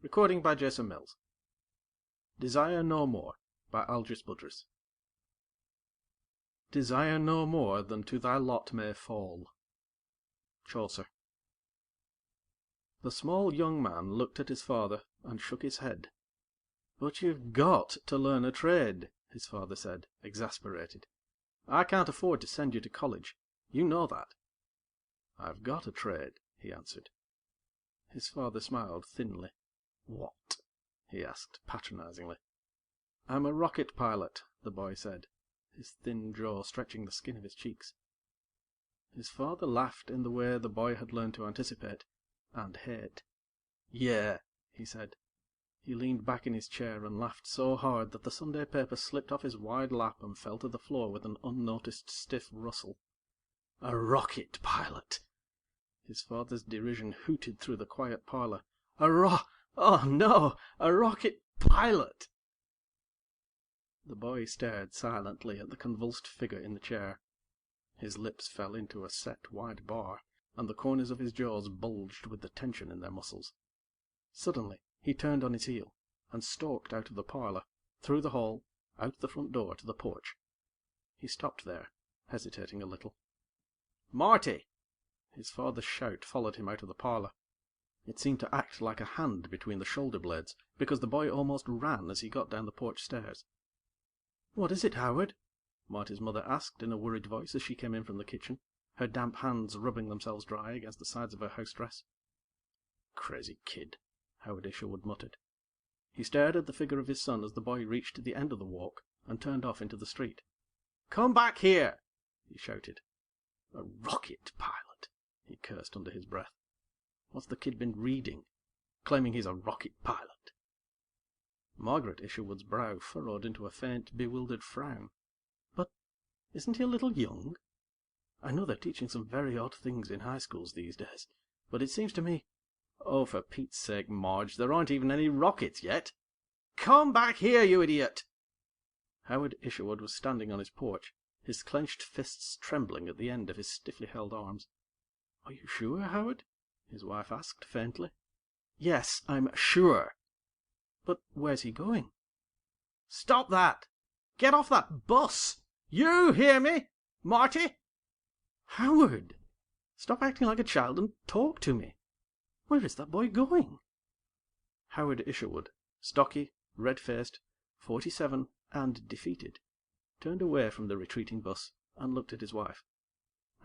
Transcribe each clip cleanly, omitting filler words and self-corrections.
Recording by Jason Mills. Desire no more by Algis Budrys. Desire no more than to thy lot may fall. Chaucer. The small young man looked at his father and shook his head. But you've got to learn a trade, his father said, exasperated. I can't afford to send you to college. You know that. I've got a trade, he answered. His father smiled thinly. What? He asked patronizingly. I'm a rocket pilot, the boy said, his thin jaw stretching the skin of his cheeks. His father laughed in the way the boy had learned to anticipate, and hate. Yeah, he said. He leaned back in his chair and laughed so hard that the Sunday paper slipped off his wide lap and fell to the floor with an unnoticed stiff rustle. A rocket pilot! His father's derision hooted through the quiet parlour. Oh no, a rocket pilot! The boy stared silently at the convulsed figure in the chair. His lips fell into a set wide bar, and the corners of his jaws bulged with the tension in their muscles. Suddenly he turned on his heel, and stalked out of the parlour, through the hall, out the front door to the porch. He stopped there, hesitating a little. Marty! His father's shout followed him out of the parlour. It seemed to act like a hand between the shoulder blades, because the boy almost ran as he got down the porch stairs. What is it, Howard? Marty's mother asked in a worried voice as she came in from the kitchen, her damp hands rubbing themselves dry against the sides of her house dress. Crazy kid, Howard Isherwood muttered. He stared at the figure of his son as the boy reached the end of the walk and turned off into the street. Come back here! He shouted. A rocket pilot, he cursed under his breath. What's the kid been reading? Claiming he's a rocket pilot. Margaret Isherwood's brow furrowed into a faint, bewildered frown. But isn't he a little young? I know they're teaching some very odd things in high schools these days, but it seems to me... Oh, for Pete's sake, Marge, there aren't even any rockets yet. Come back here, you idiot! Howard Isherwood was standing on his porch, his clenched fists trembling at the end of his stiffly held arms. Are you sure, Howard? His wife asked faintly. Yes, I'm sure. But where's he going? Stop that! Get off that bus! You hear me, Marty? Howard! Stop acting like a child and talk to me. Where is that boy going? Howard Isherwood, stocky, red-faced, 47, and defeated, turned away from the retreating bus and looked at his wife.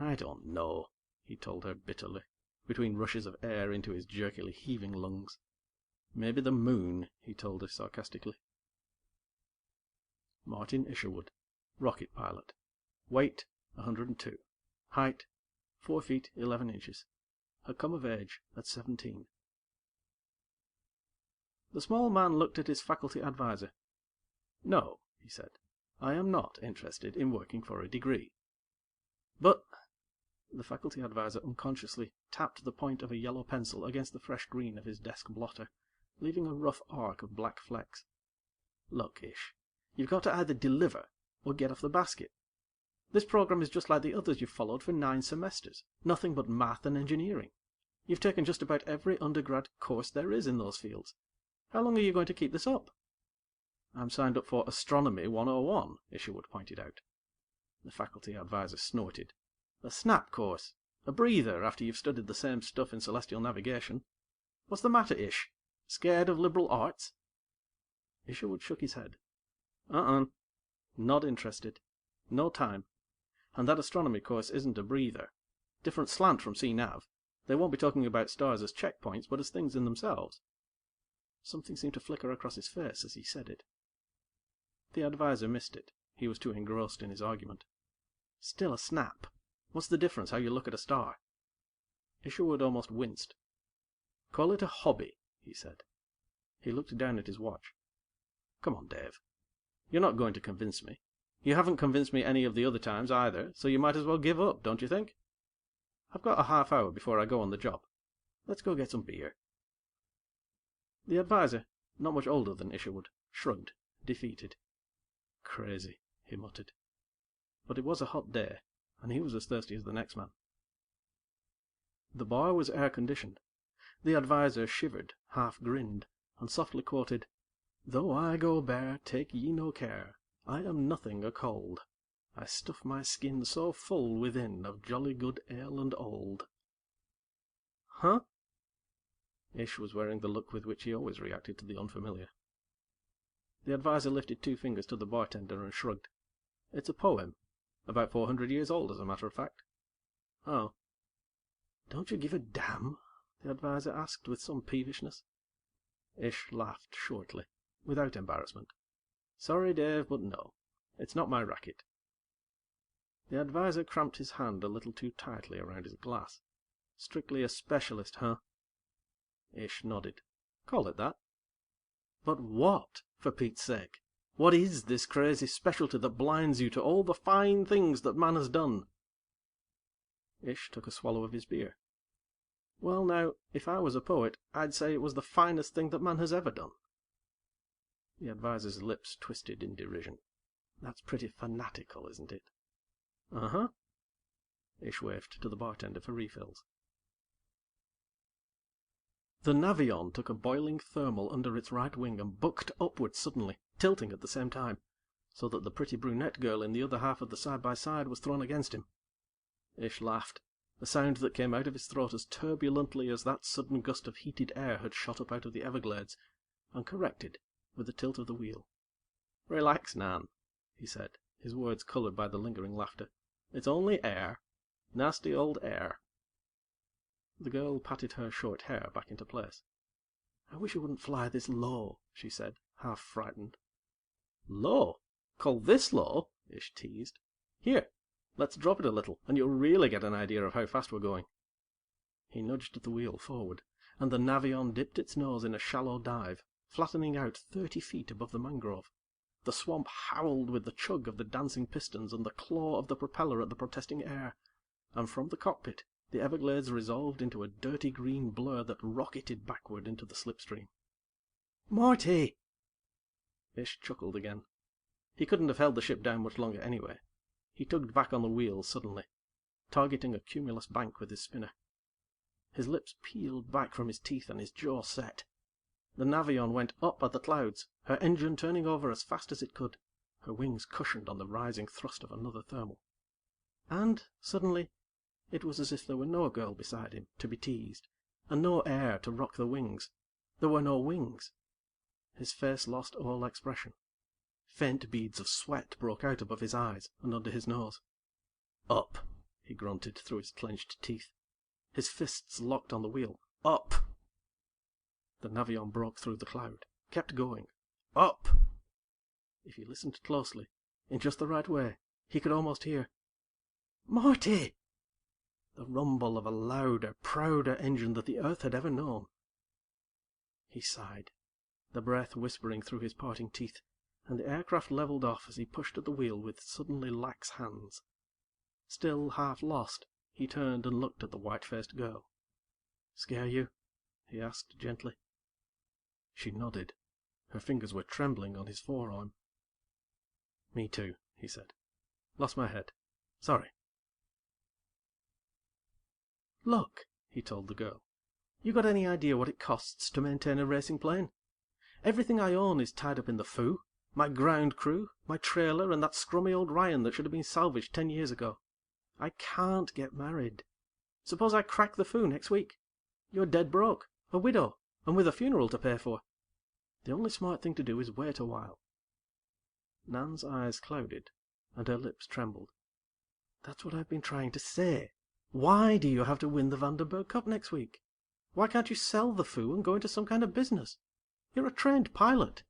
I don't know, he told her bitterly, between rushes of air into his jerkily heaving lungs. Maybe the moon, he told her sarcastically. Martin Isherwood, rocket pilot. Weight, 102. Height, 4 feet 11 inches. Had come of age at 17. The small man looked at his faculty advisor. No, he said, I am not interested in working for a degree. But... The faculty advisor unconsciously tapped the point of a yellow pencil against the fresh green of his desk blotter, leaving a rough arc of black flecks. Look, Ish, you've got to either deliver or get off the basket. This program is just like the others you've followed for 9 semesters. Nothing but math and engineering. You've taken just about every undergrad course there is in those fields. How long are you going to keep this up? I'm signed up for Astronomy 101, Isherwood pointed out. The faculty advisor snorted. A snap course. A breather after you've studied the same stuff in celestial navigation. What's the matter, Ish? Scared of liberal arts? Isherwood shook his head. Not interested. No time. And that astronomy course isn't a breather. Different slant from CNav. They won't be talking about stars as checkpoints, but as things in themselves. Something seemed to flicker across his face as he said it. The advisor missed it. He was too engrossed in his argument. Still a snap. What's the difference how you look at a star? Isherwood almost winced. Call it a hobby, he said. He looked down at his watch. Come on, Dave. You're not going to convince me. You haven't convinced me any of the other times either, so you might as well give up, don't you think? I've got a half hour before I go on the job. Let's go get some beer. The advisor, not much older than Isherwood, shrugged, defeated. Crazy, he muttered. But it was a hot day, and he was as thirsty as the next man. The bar was air-conditioned. The advisor shivered, half grinned, and softly quoted, "Though I go bare, take ye no care, I am nothing a cold. I stuff my skin so full within of jolly good ale and old." Huh? Ish was wearing the look with which he always reacted to the unfamiliar. The advisor lifted 2 fingers to the bartender and shrugged. "It's a poem. About 400 years old, as a matter of fact." "Oh. Don't you give a damn?" the advisor asked with some peevishness. Ish laughed shortly, without embarrassment. "Sorry, Dave, but no. It's not my racket." The advisor cramped his hand a little too tightly around his glass. "Strictly a specialist, huh?" Ish nodded. "Call it that." "But what, for Pete's sake? What is this crazy specialty that blinds you to all the fine things that man has done?" Ish took a swallow of his beer. "Well now, if I was a poet, I'd say it was the finest thing that man has ever done." The advisor's lips twisted in derision. "That's pretty fanatical, isn't it?" "Uh-huh." Ish waved to the bartender for refills. The Navion took a boiling thermal under its right wing and bucked upwards suddenly, tilting at the same time, so that the pretty brunette girl in the other half of the side-by-side was thrown against him. Ish laughed, a sound that came out of his throat as turbulently as that sudden gust of heated air had shot up out of the Everglades, and corrected with a tilt of the wheel. "Relax, Nan," he said, his words colored by the lingering laughter. "It's only air. Nasty old air." The girl patted her short hair back into place. "I wish you wouldn't fly this low," she said, half frightened. "Low? Call this low?" Ish teased. "Here, let's drop it a little, and you'll really get an idea of how fast we're going." He nudged the wheel forward, and the Navion dipped its nose in a shallow dive, flattening out 30 feet above the mangrove. The swamp howled with the chug of the dancing pistons and the claw of the propeller at the protesting air, and from the cockpit the Everglades resolved into a dirty green blur that rocketed backward into the slipstream. "Morty!" Ish chuckled again. He couldn't have held the ship down much longer anyway. He tugged back on the wheel suddenly, targeting a cumulus bank with his spinner. His lips peeled back from his teeth and his jaw set. The Navion went up at the clouds, her engine turning over as fast as it could, her wings cushioned on the rising thrust of another thermal. And, suddenly, it was as if there were no girl beside him to be teased, and no air to rock the wings. There were no wings. His face lost all expression. Faint beads of sweat broke out above his eyes and under his nose. "Up," he grunted through his clenched teeth. His fists locked on the wheel. "Up!" The Navion broke through the cloud, kept going. "Up!" If he listened closely, in just the right way, he could almost hear, "Morty!" the rumble of a louder, prouder engine that the Earth had ever known. He sighed, the breath whispering through his parting teeth, and the aircraft leveled off as he pushed at the wheel with suddenly lax hands. Still half lost, he turned and looked at the white-faced girl. "Scare you?" he asked gently. She nodded. Her fingers were trembling on his forearm. "Me too," he said. "Lost my head. Sorry." "Look," he told the girl. "You got any idea what it costs to maintain a racing plane? Everything I own is tied up in the foo. My ground crew, my trailer, and that scrummy old Ryan that should have been salvaged 10 years ago. I can't get married. Suppose I crack the foo next week? You're dead broke, a widow, and with a funeral to pay for. The only smart thing to do is wait a while." Nan's eyes clouded, and her lips trembled. "That's what I've been trying to say. Why do you have to win the Vandenberg Cup next week? Why can't you sell the foo and go into some kind of business? You're a trained pilot."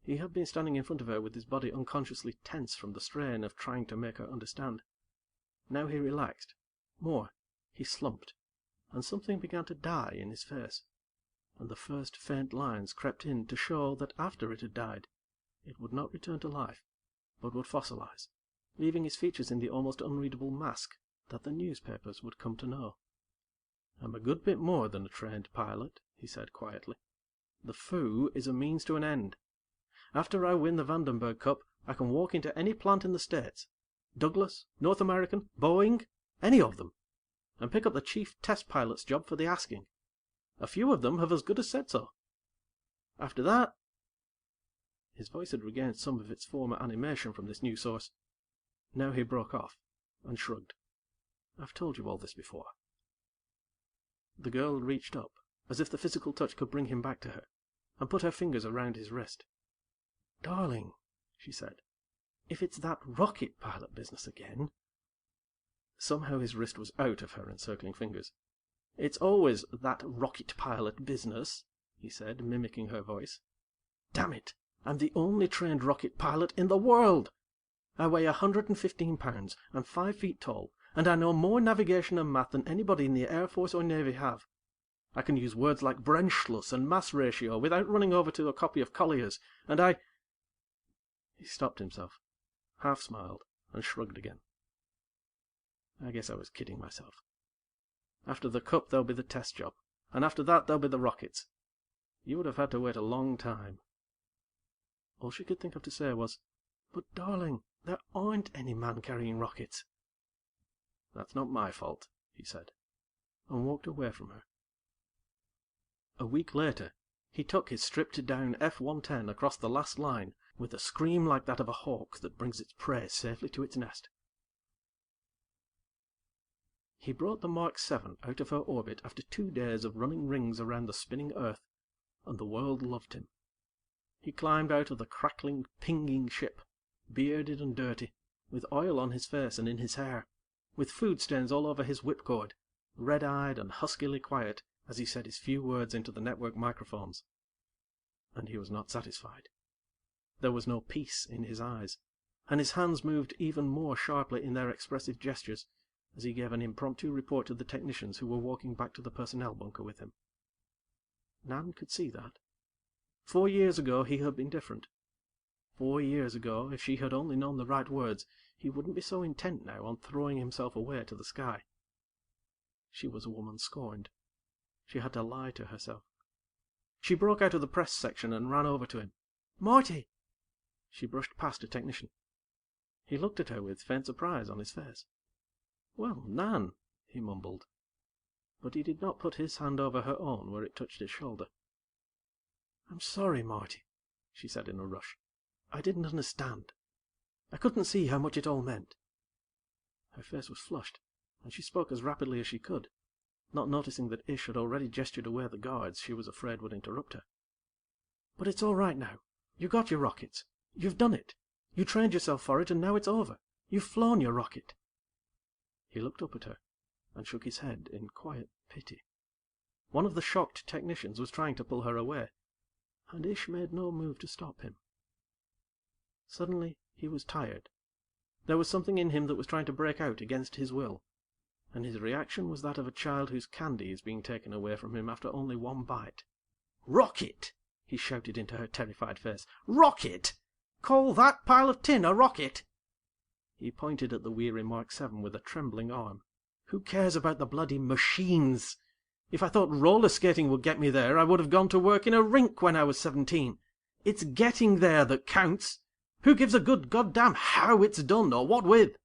He had been standing in front of her with his body unconsciously tense from the strain of trying to make her understand. Now he relaxed. More, he slumped, and something began to die in his face, and the first faint lines crept in to show that after it had died, it would not return to life, but would fossilize, leaving his features in the almost unreadable mask that the newspapers would come to know. "I'm a good bit more than a trained pilot," he said quietly. "The foo is a means to an end. After I win the Vandenberg Cup, I can walk into any plant in the States, Douglas, North American, Boeing, any of them, and pick up the chief test pilot's job for the asking. A few of them have as good as said so. After that... His voice had regained some of its former animation from this new source. Now he broke off, and shrugged. I've told you all this before. The girl reached up, as if the physical touch could bring him back to her, and put her fingers around his wrist. Darling, she said, if it's that rocket pilot business again... Somehow his wrist was out of her encircling fingers. It's always that rocket pilot business, he said, mimicking her voice. Damn it, I'm the only trained rocket pilot in the world! I weigh 115 pounds, I'm 5 feet tall, and I know more navigation and math than anybody in the Air Force or Navy have. I can use words like Brennschluss and mass ratio without running over to a copy of Collier's, and I... He stopped himself, half smiled, and shrugged again. I guess I was kidding myself. After the Cup there'll be the test job, and after that there'll be the rockets. You would have had to wait a long time. All she could think of to say was, But darling, there aren't any man-carrying rockets. That's not my fault, he said, and walked away from her. A week later, he took his stripped-down F-110 across the last line with a scream like that of a hawk that brings its prey safely to its nest. He brought the Mark 7 out of her orbit after 2 days of running rings around the spinning Earth, and the world loved him. He climbed out of the crackling, pinging ship, bearded and dirty, with oil on his face and in his hair, with food stains all over his whipcord, red-eyed and huskily quiet as he said his few words into the network microphones. And he was not satisfied. There was no peace in his eyes, and his hands moved even more sharply in their expressive gestures as he gave an impromptu report to the technicians who were walking back to the personnel bunker with him. Nan could see that. 4 years ago he had been different. 4 years ago, if she had only known the right words, he wouldn't be so intent now on throwing himself away to the sky. She was a woman scorned. She had to lie to herself. She broke out of the press section and ran over to him. "Marty!" She brushed past a technician. He looked at her with faint surprise on his face. "Well, Nan," he mumbled. But he did not put his hand over her own where it touched his shoulder. "I'm sorry, Marty," she said in a rush. "I didn't understand. I couldn't see how much it all meant." Her face was flushed, and she spoke as rapidly as she could, not noticing that Ish had already gestured away the guards she was afraid would interrupt her. "But it's all right now. You got your rockets. You've done it. You trained yourself for it, and now it's over. You've flown your rocket." He looked up at her, and shook his head in quiet pity. One of the shocked technicians was trying to pull her away, and Ish made no move to stop him. Suddenly, he was tired. There was something in him that was trying to break out against his will, and his reaction was that of a child whose candy is being taken away from him after only one bite. "Rocket!" he shouted into her terrified face. "Rocket! Call that pile of tin a rocket?" He pointed at the weary Mark 7 with a trembling arm. "Who cares about the bloody machines? If I thought roller skating would get me there, I would have gone to work in a rink when I was 17. It's getting there that counts. Who gives a good goddamn how it's done, or what with?"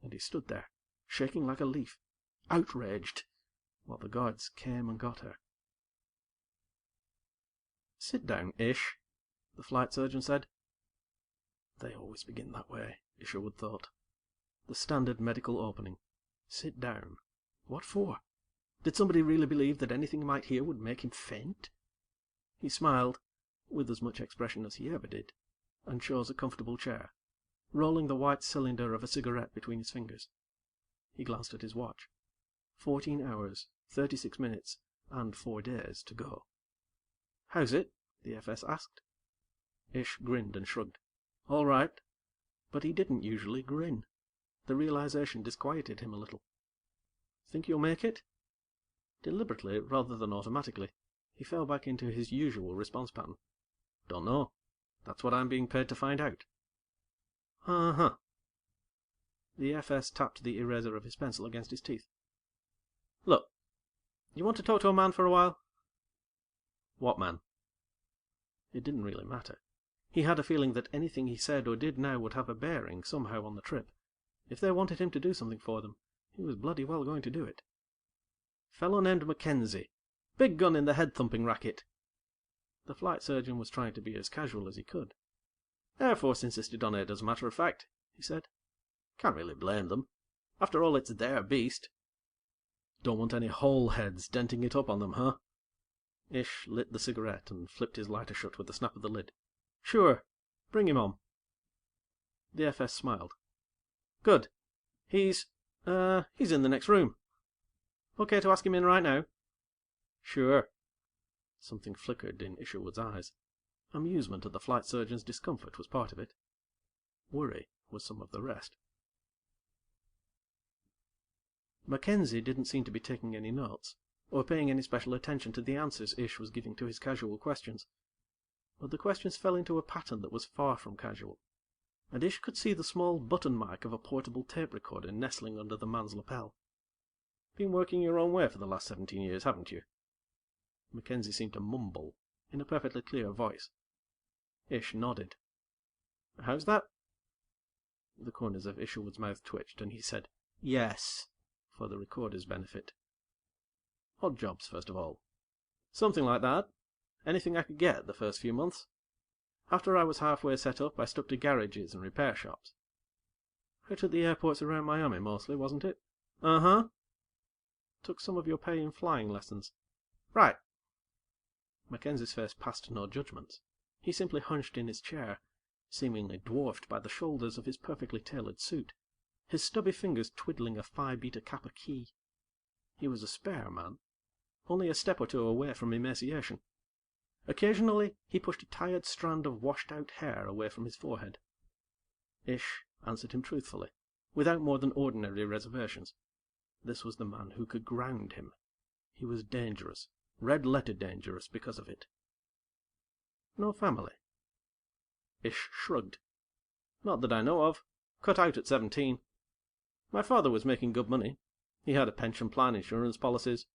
And he stood there, shaking like a leaf, outraged, while the guards came and got her. "Sit down, Ish," the flight surgeon said. They always begin that way, Isherwood thought. The standard medical opening. Sit down. What for? Did somebody really believe that anything he might hear would make him faint? He smiled, with as much expression as he ever did, and chose a comfortable chair, rolling the white cylinder of a cigarette between his fingers. He glanced at his watch. 14 hours, 36 minutes, and 4 days to go. "How's it?" the FS asked. Ish grinned and shrugged. "All right." But he didn't usually grin. The realization disquieted him a little. "Think you'll make it?" Deliberately, rather than automatically, he fell back into his usual response pattern. "Don't know. That's what I'm being paid to find out." "Uh-huh." The FS tapped the eraser of his pencil against his teeth. "Look, you want to talk to a man for a while?" "What man?" It didn't really matter. He had a feeling that anything he said or did now would have a bearing somehow on the trip. If they wanted him to do something for them, he was bloody well going to do it. "Fellow named Mackenzie. Big gun in the head-thumping racket." The flight surgeon was trying to be as casual as he could. "Air Force insisted on it, as a matter of fact," he said. "Can't really blame them. After all, it's their beast." "Don't want any hole heads denting it up on them, huh?" Ish lit the cigarette and flipped his lighter shut with a snap of the lid. "Sure. Bring him on." The FS smiled. "Good. He's in the next room. Okay to ask him in right now?" "Sure." Something flickered in Isherwood's eyes. Amusement at the flight surgeon's discomfort was part of it. Worry was some of the rest. Mackenzie didn't seem to be taking any notes, or paying any special attention to the answers Ish was giving to his casual questions. But the questions fell into a pattern that was far from casual, and Ish could see the small button mic of a portable tape recorder nestling under the man's lapel. "Been working your own way for the last 17 years, haven't you?" Mackenzie seemed to mumble, in a perfectly clear voice. Ish nodded. "How's that?" The corners of Isherwood's mouth twitched, and he said, "Yes," for the recorder's benefit. "Odd jobs, first of all." "Something like that. Anything I could get the first few months. After I was halfway set up, I stuck to garages and repair shops." "Out at the airports around Miami, mostly, wasn't it?" "Uh-huh." "Took some of your pay in flying lessons." "Right." Mackenzie's face passed no judgments. He simply hunched in his chair, seemingly dwarfed by the shoulders of his perfectly tailored suit, his stubby fingers twiddling a Phi Beta Kappa key. He was a spare man, only a step or two away from emaciation. Occasionally, he pushed a tired strand of washed-out hair away from his forehead. Ish answered him truthfully, without more than ordinary reservations. This was the man who could ground him. He was dangerous, red-letter dangerous because of it. "No family?" Ish shrugged. "Not that I know of. Cut out at 17. My father was making good money. He had a pension plan, insurance policies.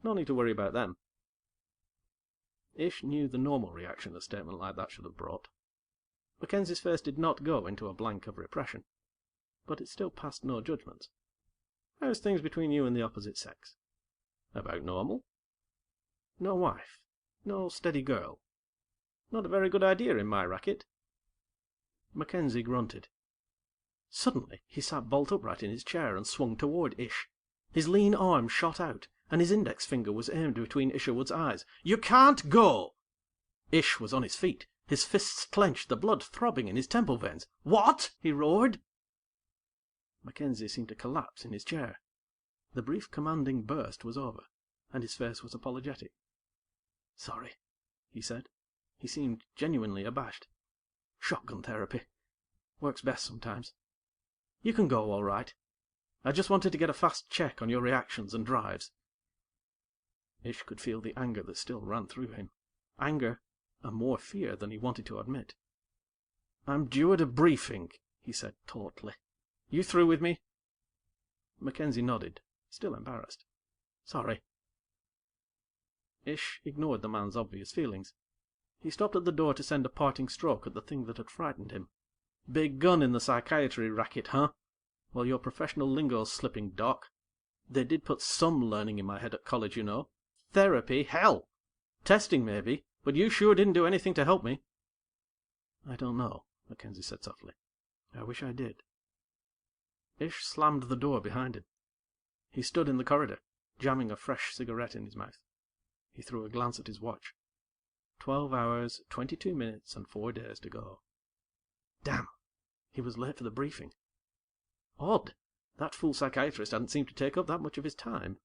No need to worry about them." Ish knew the normal reaction a statement like that should have brought. Mackenzie's face did not go into a blank of repression, but it still passed no judgments. "How's things between you and the opposite sex?" "About normal." "No wife? No steady girl?" "Not a very good idea in my racket." Mackenzie grunted. Suddenly, he sat bolt upright in his chair and swung toward Ish. His lean arm shot out, and his index finger was aimed between Isherwood's eyes. "You can't go!" Ish was on his feet, his fists clenched, the blood throbbing in his temple veins. "What?" he roared. Mackenzie seemed to collapse in his chair. The brief commanding burst was over, and his face was apologetic. "Sorry," he said. He seemed genuinely abashed. "Shotgun therapy. Works best sometimes. You can go, all right. I just wanted to get a fast check on your reactions and drives." Ish could feel the anger that still ran through him. Anger, and more fear than he wanted to admit. "I'm due at a briefing," he said tautly. "You through with me?" Mackenzie nodded, still embarrassed. "Sorry." Ish ignored the man's obvious feelings. He stopped at the door to send a parting stroke at the thing that had frightened him. "Big gun in the psychiatry racket, huh? Well, your professional lingo's slipping, Doc. They did put some learning in my head at college, you know. Therapy, hell! Testing, maybe, but you sure didn't do anything to help me." "I don't know," Mackenzie said softly. "I wish I did." Ish slammed the door behind him. He stood in the corridor, jamming a fresh cigarette in his mouth. He threw a glance at his watch. 12 hours, 22 minutes, and 4 days to go. Damn! He was late for the briefing. Odd. That fool psychiatrist hadn't seemed to take up that much of his time.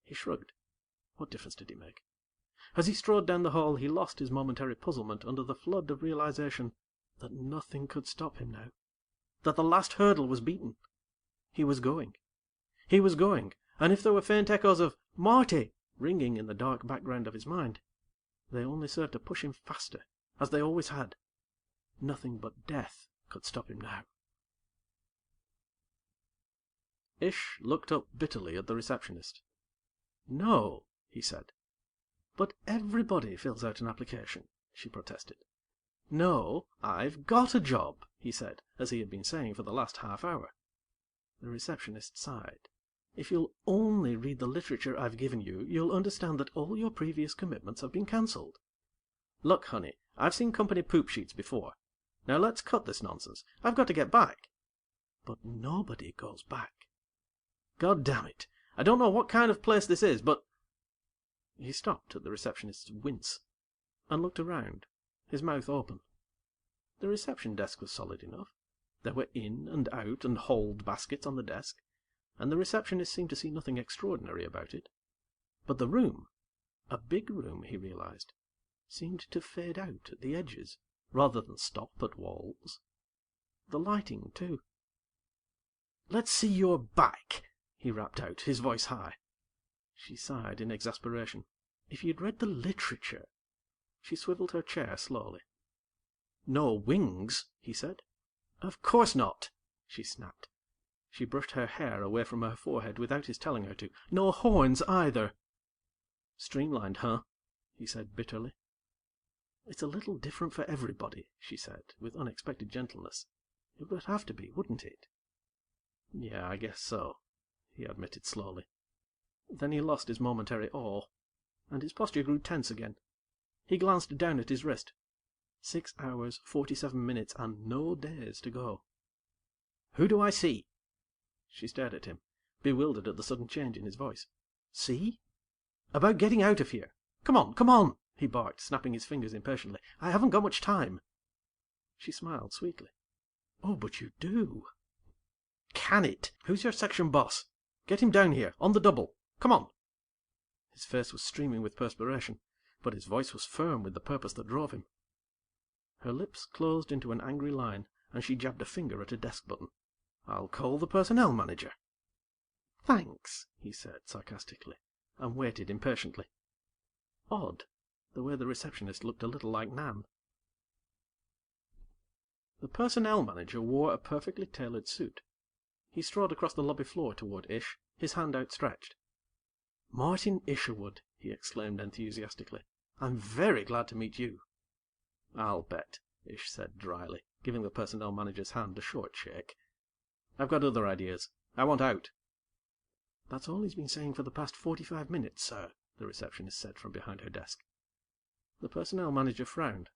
He shrugged. What difference did it make? As he strode down the hall, he lost his momentary puzzlement under the flood of realization that nothing could stop him now. That the last hurdle was beaten. He was going. He was going, and if there were faint echoes of "Marty" ringing in the dark background of his mind, they only served to push him faster, as they always had. Nothing but death could stop him now. Ish looked up bitterly at the receptionist. "No," he said. "But everybody fills out an application," she protested. "No, I've got a job," he said, as he had been saying for the last half hour. The receptionist sighed. "If you'll only read the literature I've given you, you'll understand that all your previous commitments have been cancelled. Look, honey, I've seen company poop sheets before. Now let's cut this nonsense. I've got to get back. But nobody goes back. God damn it. I don't know what kind of place this is, but... He stopped at the receptionist's wince, and looked around, his mouth open. The reception desk was solid enough. There were in and out and hold baskets on the desk, and the receptionist seemed to see nothing extraordinary about it. But the room, a big room, he realized, seemed to fade out at the edges, rather than stop at walls. The lighting, too. "Let's see your back," he rapped out, his voice high. She sighed in exasperation. If you'd read the literature... She swiveled her chair slowly. "No wings," he said. "Of course not," she snapped. She brushed her hair away from her forehead without his telling her to. "No horns, either." "Streamlined, huh?" he said bitterly. "It's a little different for everybody," she said, with unexpected gentleness. "It would have to be, wouldn't it?" "Yeah, I guess so," he admitted slowly. Then he lost his momentary awe, and his posture grew tense again. He glanced down at his wrist. 6 hours, 47 minutes, and no days to go. "Who do I see?" She stared at him, bewildered at the sudden change in his voice. "See? About getting out of here. Come on, come on," he barked, snapping his fingers impatiently. "I haven't got much time." She smiled sweetly. "Oh, but you do." "Can it? Who's your section boss? Get him down here, on the double. Come on." His face was streaming with perspiration, but his voice was firm with the purpose that drove him. Her lips closed into an angry line, and she jabbed a finger at a desk button. "I'll call the personnel manager." "Thanks," he said sarcastically, and waited impatiently. Odd, the way the receptionist looked a little like Nan. The personnel manager wore a perfectly tailored suit. He strode across the lobby floor toward Ish, his hand outstretched. "Martin Isherwood," he exclaimed enthusiastically. "I'm very glad to meet you." "I'll bet," Ish said dryly, giving the personnel manager's hand a short shake. "I've got other ideas. I want out." "That's all he's been saying for the past 45 minutes, sir," the receptionist said from behind her desk. The personnel manager frowned.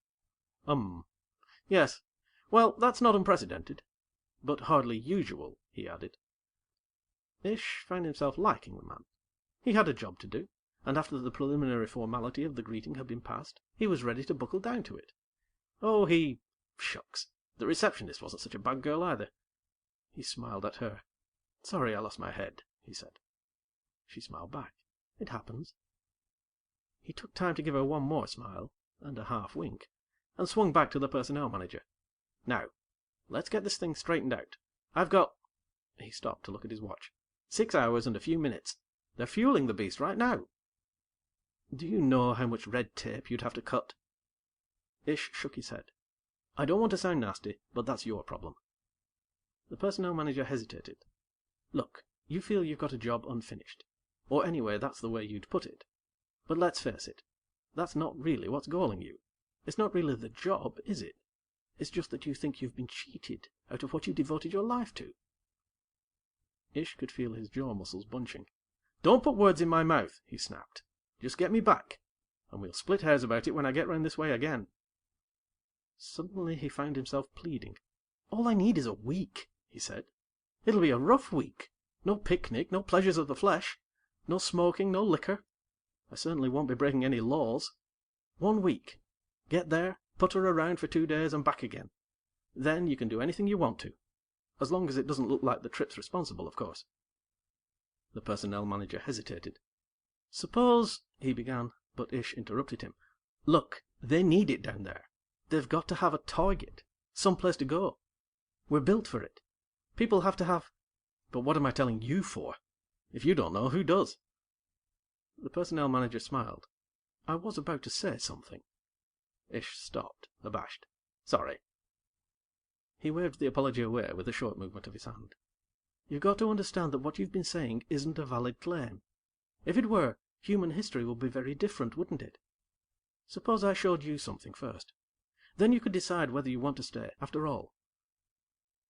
Yes. Well, that's not unprecedented. But hardly usual," he added. Ish found himself liking the man. He had a job to do, and after the preliminary formality of the greeting had been passed, he was ready to buckle down to it. Shucks, the receptionist wasn't such a bad girl either. He smiled at her. "Sorry I lost my head," he said. She smiled back. "It happens." He took time to give her one more smile, and a half wink, and swung back to the personnel manager. "Now, let's get this thing straightened out. I've got..." He stopped to look at his watch. 6 hours and a few minutes. They're fueling the beast right now. "Do you know how much red tape you'd have to cut?" Ish shook his head. "I don't want to sound nasty, but that's your problem." The personnel manager hesitated. "Look, you feel you've got a job unfinished. Or anyway, that's the way you'd put it. But let's face it, that's not really what's galling you. It's not really the job, is it? It's just that you think you've been cheated out of what you devoted your life to." Ish could feel his jaw muscles bunching. "Don't put words in my mouth," he snapped. "Just get me back, and we'll split hairs about it when I get round this way again." Suddenly he found himself pleading. "All I need is a week," he said. "It'll be a rough week. No picnic, no pleasures of the flesh. No smoking, no liquor. I certainly won't be breaking any laws. 1 week. Get there, putter around for 2 days, and back again. Then you can do anything you want to. As long as it doesn't look like the trip's responsible, of course." The personnel manager hesitated. "Suppose..." he began, but Ish interrupted him. "Look, they need it down there. They've got to have a target, some place to go. We're built for it. People have to have... But what am I telling you for? If you don't know, who does?" The personnel manager smiled. "I was about to say something." Ish stopped, abashed. "Sorry." He waved the apology away with a short movement of his hand. "You've got to understand that what you've been saying isn't a valid claim. If it were, human history would be very different, wouldn't it? Suppose I showed you something first. Then you could decide whether you want to stay, after all."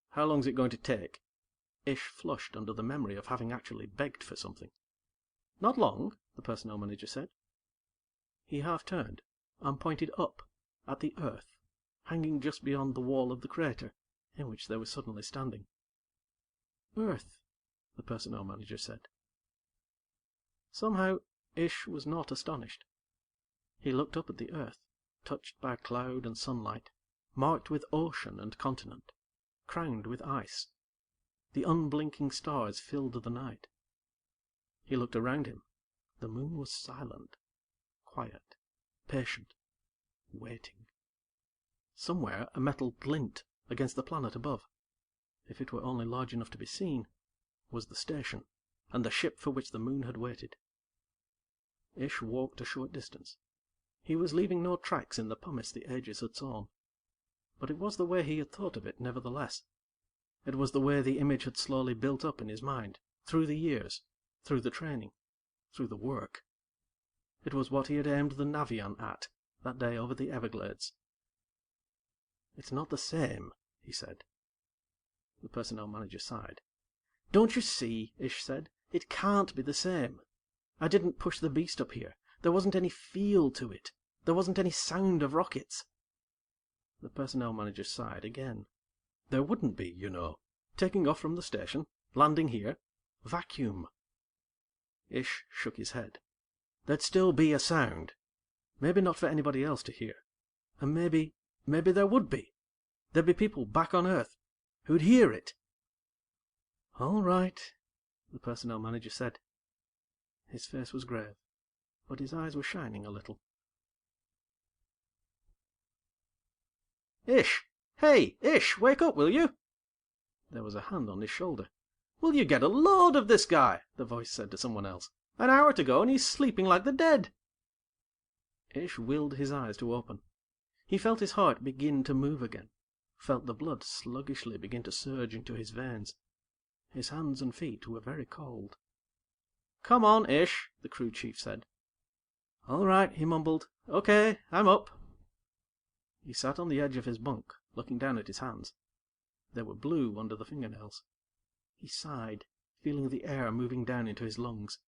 "How long's it going to take?" Ish flushed under the memory of having actually begged for something. "Not long," the personnel manager said. He half turned, and pointed up at the Earth, hanging just beyond the wall of the crater in which they were suddenly standing. "Earth," the personnel manager said. Somehow, Ish was not astonished. He looked up at the Earth, touched by cloud and sunlight, marked with ocean and continent, crowned with ice. The unblinking stars filled the night. He looked around him. The moon was silent, quiet, patient, waiting. Somewhere a metal glint against the planet above, if it were only large enough to be seen, was the station, and the ship for which the moon had waited. Ish walked a short distance. He was leaving no tracks in the pumice the ages had sown. But it was the way he had thought of it, nevertheless. It was the way the image had slowly built up in his mind, through the years, through the training, through the work. It was what he had aimed the Navion at, that day over the Everglades. "It's not the same," he said. The personnel manager sighed. "Don't you see?" Ish said. "It can't be the same. I didn't push the beast up here. There wasn't any feel to it. There wasn't any sound of rockets." The personnel manager sighed again. "There wouldn't be, you know. Taking off from the station, landing here. Vacuum." Ish shook his head. "There'd still be a sound. Maybe not for anybody else to hear. And maybe there would be. There'd be people back on Earth who'd hear it." "All right," the personnel manager said. His face was grave, but his eyes were shining a little. "Ish! Hey, Ish, wake up, will you?" There was a hand on his shoulder. "Will you get a load of this guy?" the voice said to someone else. "An hour to go and he's sleeping like the dead." Ish willed his eyes to open. He felt his heart begin to move again, felt the blood sluggishly begin to surge into his veins. His hands and feet were very cold. "Come on, Ish," the crew chief said. "All right," he mumbled. "Okay, I'm up." He sat on the edge of his bunk, looking down at his hands. They were blue under the fingernails. He sighed, feeling the air moving down into his lungs.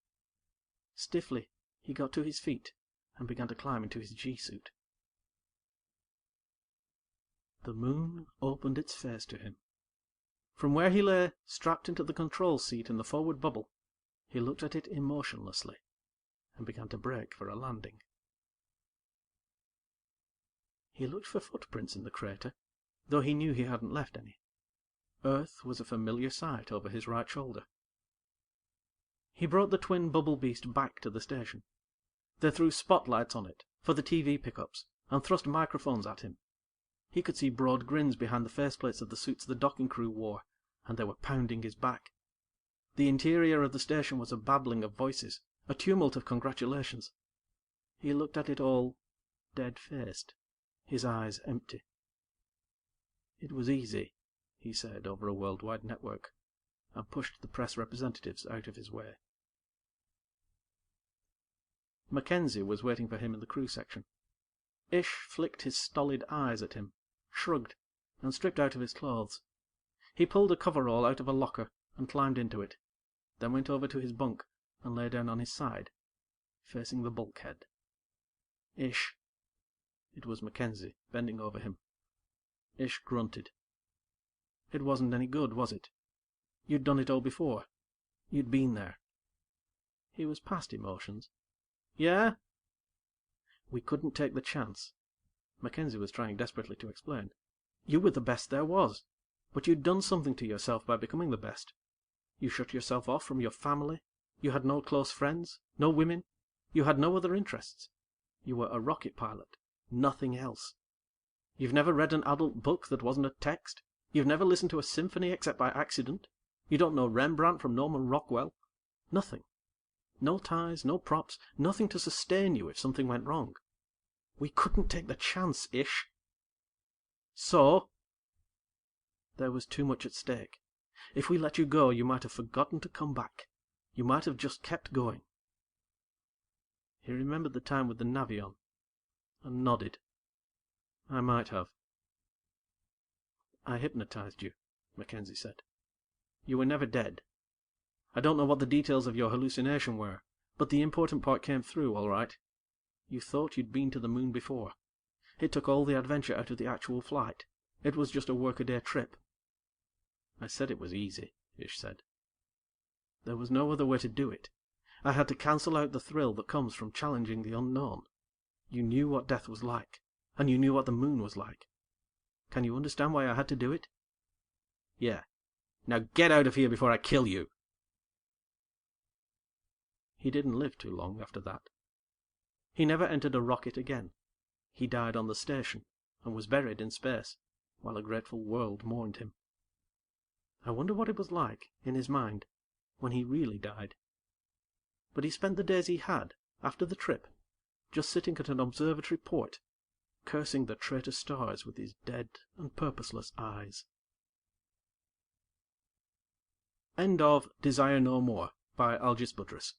Stiffly, he got to his feet and began to climb into his G-suit. The moon opened its face to him. From where he lay, strapped into the control seat in the forward bubble, he looked at it emotionlessly and began to brake for a landing. He looked for footprints in the crater, though he knew he hadn't left any. Earth was a familiar sight over his right shoulder. He brought the twin bubble beast back to the station. They threw spotlights on it for the TV pickups and thrust microphones at him. He could see broad grins behind the faceplates of the suits the docking crew wore, and they were pounding his back. The interior of the station was a babbling of voices, a tumult of congratulations. He looked at it all, dead-faced, his eyes empty. "It was easy," he said over a worldwide network, and pushed the press representatives out of his way. Mackenzie was waiting for him in the crew section. Ish flicked his stolid eyes at him, shrugged, and stripped out of his clothes. He pulled a coverall out of a locker and climbed into it, then went over to his bunk and lay down on his side, facing the bulkhead. "Ish." It was Mackenzie, bending over him. Ish grunted. "It wasn't any good, was it? You'd done it all before. You'd been there." He was past emotions. "Yeah?" "We couldn't take the chance." Mackenzie was trying desperately to explain. "You were the best there was, but you'd done something to yourself by becoming the best. You shut yourself off from your family. You had no close friends, no women. You had no other interests. You were a rocket pilot, nothing else. You've never read an adult book that wasn't a text. You've never listened to a symphony except by accident. You don't know Rembrandt from Norman Rockwell. Nothing. No ties, no props, nothing to sustain you if something went wrong. We couldn't take the chance, Ish." "So?" "There was too much at stake. If we let you go, you might have forgotten to come back. You might have just kept going." He remembered the time with the Navion, and nodded. "I might have." "I hypnotized you," Mackenzie said. "You were never dead. I don't know what the details of your hallucination were, but the important part came through, all right. You thought you'd been to the moon before. It took all the adventure out of the actual flight. It was just a workaday trip." "I said it was easy," Ish said. "There was no other way to do it. I had to cancel out the thrill that comes from challenging the unknown. You knew what death was like, and you knew what the moon was like. Can you understand why I had to do it?" "Yeah. Now get out of here before I kill you." He didn't live too long after that. He never entered a rocket again. He died on the station, and was buried in space, while a grateful world mourned him. I wonder what it was like, in his mind, when he really died. But he spent the days he had, after the trip, just sitting at an observatory port, cursing the traitor stars with his dead and purposeless eyes. End of Desire No More by Algis Budrys.